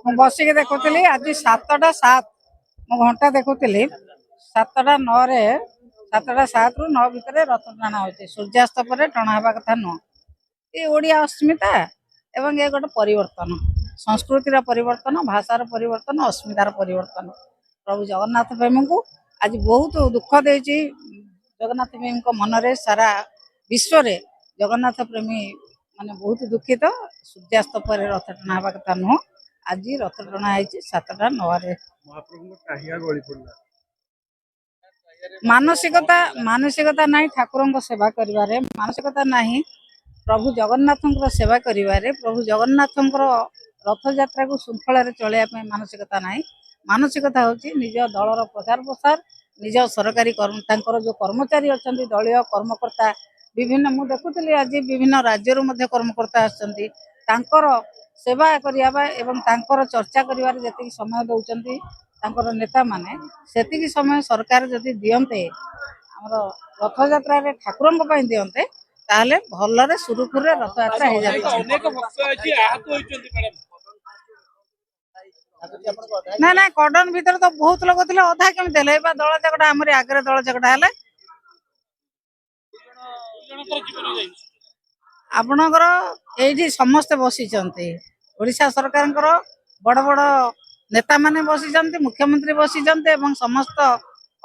बसिक देखुली आज 7टा 7 मु घंटा देखुली 7टा 9 7टा 7 ରୁ 9 ଭିତରେ ରଥ ଟଣା ହଉଛି। ସୂର୍ଯ୍ୟାସ୍ତ ପରେ ଟଣା ହେବା କଥା ନୁହଁ। ଏ ଓଡ଼ିଆ ଅସ୍ମିତା ଏବଂ ଏ ଗୋଟେ ପରିବର୍ତ୍ତନ, ସଂସ୍କୃତିର ପରିବର୍ତ୍ତନ, ଭାଷାର ପରିବର୍ତ୍ତନ, ଅସ୍ମିତାର ପରିବର୍ତ୍ତନ। ପ୍ରଭୁ ଜଗନ୍ନାଥ ପ୍ରେମୀଙ୍କୁ ଆଜି ବହୁତ ଦୁଃଖ ଦେଇଛି। ଜଗନ୍ନାଥ ପ୍ରେମୀଙ୍କ ମନରେ ସାରା ବିଶ୍ୱରେ ଜଗନ୍ନାଥ ପ୍ରେମୀ ମାନେ ବହୁତ ଦୁଃଖିତ। ସୂର୍ଯ୍ୟାସ୍ତ ପରେ ରଥ ଟଣା ହେବା କଥା ନୁହଁ। ଆଜି ରଥ ଟଣା ହେଇଛି 7ଟା 9ରେ। ମାନସିକତା ନାହିଁ ଠାକୁରଙ୍କ ସେବା କରିବାରେ, ମାନସିକତା ନାହିଁ ପ୍ରଭୁ ଜଗନ୍ନାଥଙ୍କର ସେବା କରିବାରେ, ପ୍ରଭୁ ଜଗନ୍ନାଥଙ୍କର ରଥଯାତ୍ରାକୁ ଶୃଙ୍ଖଳାରେ ଚଳେଇବା ପାଇଁ ମାନସିକତା ନାହିଁ। ମାନସିକତା ହେଉଛି ନିଜ ଦଳର ପ୍ରଚାର ପ୍ରସାର, ନିଜ ସରକାରୀ ତାଙ୍କର ଯେଉଁ କର୍ମଚାରୀ ଅଛନ୍ତି, ଦଳୀୟ କର୍ମକର୍ତ୍ତା ବିଭିନ୍ନ, ମୁଁ ଦେଖୁଥିଲି ଆଜି ବିଭିନ୍ନ ରାଜ୍ୟରୁ ମଧ୍ୟ କର୍ମକର୍ତ୍ତା ଆସିଛନ୍ତି। ତାଙ୍କର ସେବା କରିବା ଏବଂ ତାଙ୍କର ଚର୍ଚ୍ଚା କରିବାରେ ଯେତିକି ସମୟ ଦେଉଛନ୍ତି ତାଙ୍କର ନେତାମାନେ, ସେତିକି ସମୟ ସରକାର ଯଦି ଦିଅନ୍ତେ, ଆମର ରଥଯାତ୍ରାରେ ଠାକୁରଙ୍କ ପାଇଁ ଦିଅନ୍ତେ, ତାହେଲେ ଭଲରେ ସୁରୁଖୁରୁରେ ରଥଯାତ୍ରା ହେଇଯାନ୍ତା। ନା ନା କର୍ଡନ ଭିତରେ ତ ବହୁତ ଲୋକ ଥିଲେ, ଅଧା କେମିତି ହେଲେ? ଏବା ଦଳ ଝଗଡ଼ା, ଆମରି ଆଗରେ ଦଳ ଝଗଡ଼ା ହେଲେ। ଆପଣଙ୍କର ଏଇଠି ସମସ୍ତେ ବସିଛନ୍ତି। ଓଡ଼ିଶା ସରକାରଙ୍କର ବଡ଼ ବଡ଼ ନେତାମାନେ ବସିଛନ୍ତି, ମୁଖ୍ୟମନ୍ତ୍ରୀ ବସିଛନ୍ତି ଏବଂ ସମସ୍ତ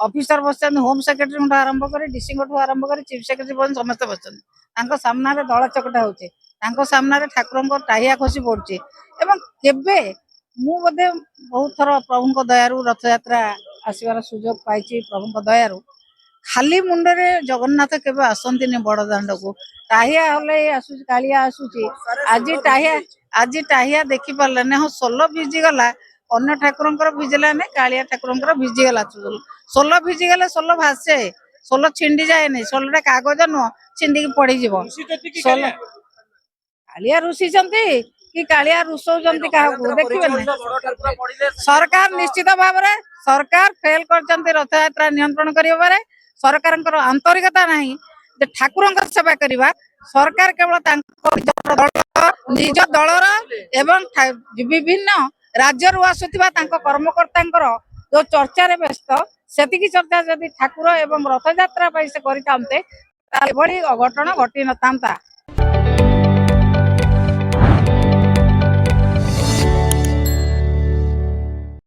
ଅଫିସର ବସିଛନ୍ତି। ହୋମ ସେକ୍ରେଟାରୀଙ୍କଠୁ ଆରମ୍ଭ କରି ଡିସିଙ୍କଠୁ ଆରମ୍ଭ କରି ଚିଫ ସେକ୍ରେଟାରୀ ପର୍ଯ୍ୟନ୍ତ ସମସ୍ତେ ବସିଛନ୍ତି। ତାଙ୍କ ସାମ୍ନାରେ ଦଳ ଚକଟା ହେଉଛି, ତାଙ୍କ ସାମ୍ନାରେ ଠାକୁରଙ୍କ ଟାହିଆ ଖସି ପଡୁଛି। ଏବଂ କେବେ ମୁଁ ବୋଧେ ବହୁତ ଥର ପ୍ରଭୁଙ୍କ ଦୟାରୁ ରଥଯାତ୍ରା ଆସିବାର ସୁଯୋଗ ପାଇଛି। ପ୍ରଭୁଙ୍କ ଦୟାରୁ ଖାଲି ମୁଣ୍ଡରେ ଜଗନ୍ନାଥ କେବେ ଆସନ୍ତିନି ବଡ଼ ଦାଣ୍ଡକୁ। ଟାହିଆ ହଲେ ଆସୁଛି, କାଳିଆ ଆସୁଛି। ଆଜି ଟାହିଆ ଦେଖି ପାରିଲାନି। ହଁ, ସୋଲ ଭିଜିଗଲା, ଅନ୍ୟ ଠାକୁରଙ୍କର ଭିଜିଲାନି, କାଳିଆ ଠାକୁରଙ୍କର ଭିଜିଗଲା। ସୋଲ ଭିଜିଗଲେ ସୋଲ ଭାସେ, ସୋଲ ଛିଣ୍ଡି ଯାଏନି। ସୋଲଟା କାଗଜ ନୁହଁ, ଛିଣ୍ଡିକି ପଡିଯିବ। କାଳିଆ ରୁଷିଛନ୍ତି କି କାଳିଆ ରୁଷଉଛନ୍ତି କାହାକୁ ଦେଖିବେନି। ସରକାର ନିଶ୍ଚିତ ଭାବରେ ସରକାର ଫେଲ କରିଛନ୍ତି ରଥଯାତ୍ରା ନିୟନ୍ତ୍ରଣ କରିବାରେ। ସରକାରଙ୍କର ଆନ୍ତରିକତା ନାହିଁ ଯେ ଠାକୁରଙ୍କ ସେବା କରିବା। ସରକାର କେବଳ ତାଙ୍କ ନିଜ ଦଳର ଏବଂ ବିଭିନ୍ନ ରାଜ୍ୟରୁ ଆସୁଥିବା ତାଙ୍କ କର୍ମକର୍ତ୍ତାଙ୍କର ଯୋଉ ଚର୍ଚ୍ଚାରେ ବ୍ୟସ୍ତ, ସେତିକି ଚର୍ଚ୍ଚା ଯଦି ଠାକୁର ଏବଂ ରଥଯାତ୍ରା ପାଇଁ ସେ କରିଥାନ୍ତେ, ତାହେଲେ ଏଭଳି ଅଘଟଣ ଘଟି ନଥାନ୍ତା।